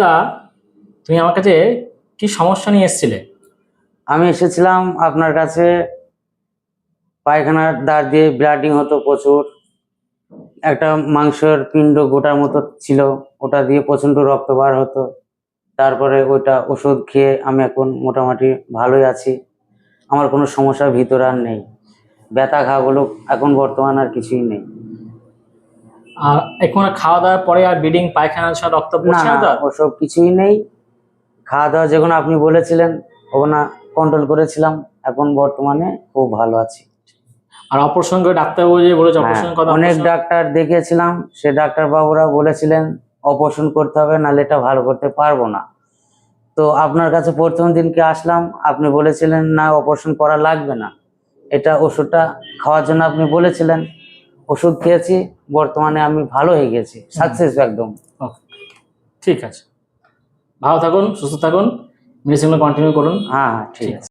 দা, তুমি আমার কাছে কি সমস্যা নিয়ে এসেছিলে? আমি এসেছিলাম আপনার কাছে, পায়খানার দ্বার দিয়ে ব্লিডিং হতো প্রচুর, একটা মাংসের পিণ্ড গোটার মতো ছিল, ওটা দিয়ে প্রচণ্ড রক্ত বার হতো। তারপরে ওইটা ওষুধ খেয়ে আমি এখন মোটামুটি ভালোই আছি, আমার কোনো সমস্যার ভিতরে আর নেই। ব্যথা ঘাগুলো এখন বর্তমান আর কিছুই নেই। আর এখন খাওয়া দাওয়ার পরে আর ব্লিডিং পায়খানা ছাড়া রক্ত না পড়ছে না, না তো? ওসব কিছুই নেই। খাওয়া দাওয়া যেগুলো আপনি বলেছিলেন ওগুলো কন্ট্রোল করেছিলাম, এখন বর্তমানে খুব ভালো আছি। আর অপারেশন করে ডাক্তারবাবু যে বলেছে হ্যাঁ, অপারেশন কথা, অনেক ডাক্তার দেখিয়েছিলাম, সে ডাক্তারবাবুরা বলেছিলেন অপারেশন করতে হবে, নাহলে এটা ভালো করতে পারবো না। তো আপনার কাছে প্রথম দিনকে আসলাম, আপনি বলেছিলেন না অপারেশন করা লাগবে না, এটা ওষুধটা খাওয়ার জন্য আপনি বলেছিলেন। ওষুধ খেয়েছি, বর্তমানে আমি ভালো হয়ে গেছি, সাকসেস একদম। ওকে, ঠিক আছে, ভালো থাকুন, সুস্থ থাকুন, মেডিসিনগুলো কন্টিনিউ করুন। হ্যাঁ হ্যাঁ, ঠিক আছে।